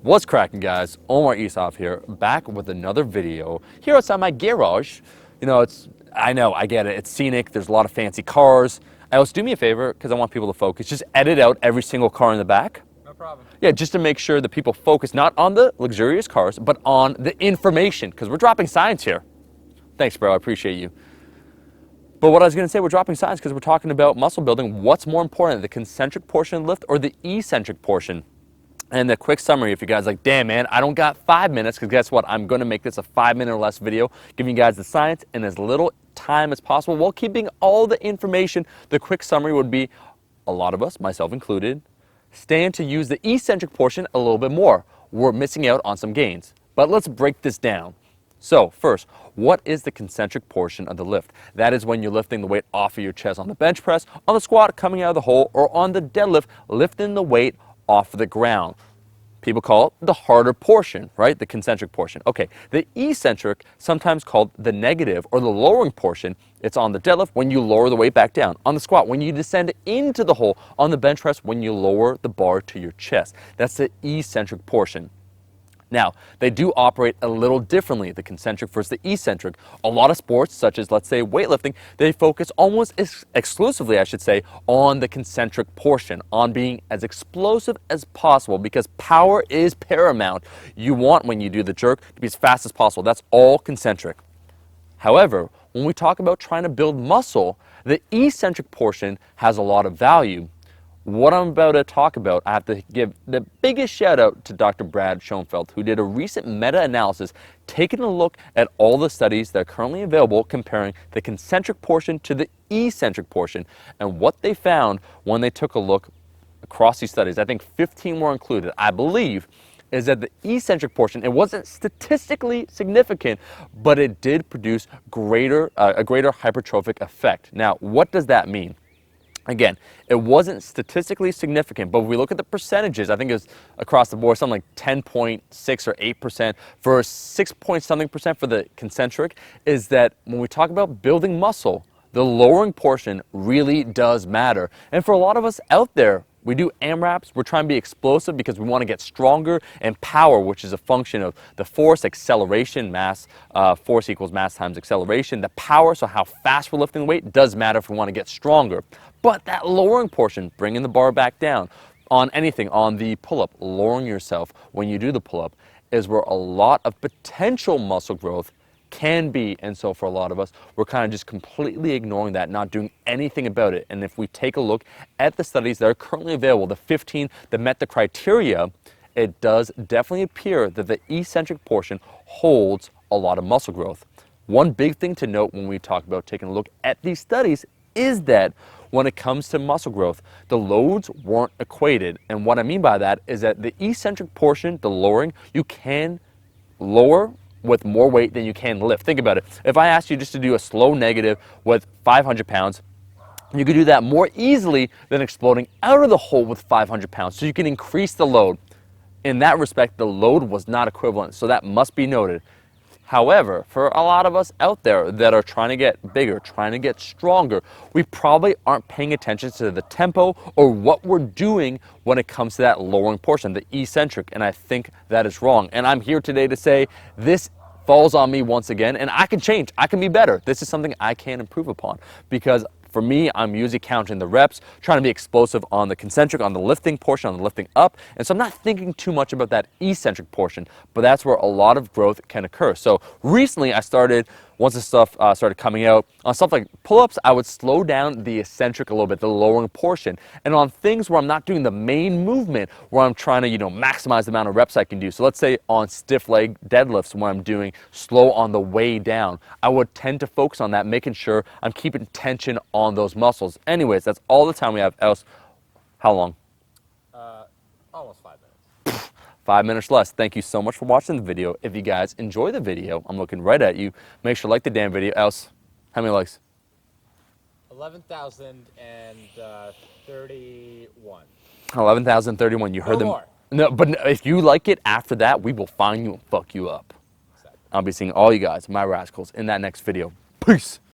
What's cracking, guys? Omar Isov here, back with another video here outside my garage. You know, I know, I get it, it's scenic, there's a lot of fancy cars. Else, do me a favor, because I want people to focus, just edit out every single car in the back. No problem. Yeah, just to make sure that people focus not on the luxurious cars, but on the information, because we're dropping science here. Thanks, bro, I appreciate you. But what I was going to say, we're dropping science because we're talking about muscle building. What's more important, the concentric portion of the lift or the eccentric portion? And the quick summary, if you guys are like, damn man, I don't got 5 minutes, because guess what? I'm going to make this a 5-minute or less video, giving you guys the science in as little time as possible while keeping all the information. The quick summary would be, a lot of us, myself included, stand to use the eccentric portion a little bit more. We're missing out on some gains. But let's break this down. So first, what is the concentric portion of the lift? That is when you're lifting the weight off of your chest on the bench press, on the squat coming out of the hole, or on the deadlift, lifting the weight off of the ground. People call it the harder portion, right? The concentric portion. Okay, the eccentric, sometimes called the negative or the lowering portion, it's on the deadlift when you lower the weight back down. On the squat, when you descend into the hole. On the bench press, when you lower the bar to your chest. That's the eccentric portion. Now, they do operate a little differently, the concentric versus the eccentric. A lot of sports, such as, let's say, weightlifting, they focus almost exclusively, I should say, on the concentric portion, on being as explosive as possible, because power is paramount. You want, when you do the jerk, to be as fast as possible. That's all concentric. However, when we talk about trying to build muscle, the eccentric portion has a lot of value. What I'm about to talk about, I have to give the biggest shout out to Dr. Brad Schoenfeld, who did a recent meta-analysis taking a look at all the studies that are currently available comparing the concentric portion to the eccentric portion. And what they found when they took a look across these studies, I think 15 were included, I believe, is that the eccentric portion, it wasn't statistically significant, but it did produce a greater hypertrophic effect. Now, what does that mean? Again, it wasn't statistically significant, but if we look at the percentages, I think it was across the board, something like 10.6 or 8% for 6 point something percent for the concentric, is that when we talk about building muscle, the lowering portion really does matter. And for a lot of us out there, we do AMRAPs, we're trying to be explosive because we want to get stronger, and power, which is a function of the force, acceleration, mass, force equals mass times acceleration. The power, so how fast we're lifting the weight, does matter if we want to get stronger. But that lowering portion, bringing the bar back down, on anything, on the pull-up, lowering yourself when you do the pull-up, is where a lot of potential muscle growth can be. And so for a lot of us, we're kind of just completely ignoring that, not doing anything about it. And if we take a look at the studies that are currently available, the 15 that met the criteria, it does definitely appear that the eccentric portion holds a lot of muscle growth. One big thing to note when we talk about taking a look at these studies is that when it comes to muscle growth, the loads weren't equated. And what I mean by that is that the eccentric portion, the lowering, you can lower with more weight than you can lift. Think about it. If I asked you just to do a slow negative with 500 pounds, you could do that more easily than exploding out of the hole with 500 pounds. So you can increase the load. In that respect, the load was not equivalent. So that must be noted. However, for a lot of us out there that are trying to get bigger, trying to get stronger, we probably aren't paying attention to the tempo or what we're doing when it comes to that lowering portion, the eccentric, and I think that is wrong. And I'm here today to say this falls on me once again, and I can change, I can be better. This is something I can improve upon, because for me, I'm usually counting the reps, trying to be explosive on the concentric, on the lifting portion, on the lifting up. And so I'm not thinking too much about that eccentric portion, but that's where a lot of growth can occur. So recently I started, once this stuff started coming out, on stuff like pull-ups, I would slow down the eccentric a little bit, the lowering portion. And on things where I'm not doing the main movement, where I'm trying to, maximize the amount of reps I can do. So let's say on stiff leg deadlifts, when I'm doing slow on the way down, I would tend to focus on that, making sure I'm keeping tension on those muscles. Anyways, that's all the time we have. Else, how long? Almost 5 minutes. 5 minutes less. Thank you so much for watching the video. If you guys enjoy the video, I'm looking right at you. Make sure to like the damn video. Else, how many likes? 11,031. 11,031. You heard them. More. No, but if you like it after that, we will find you and fuck you up. Exactly. I'll be seeing all you guys, my rascals, in that next video. Peace.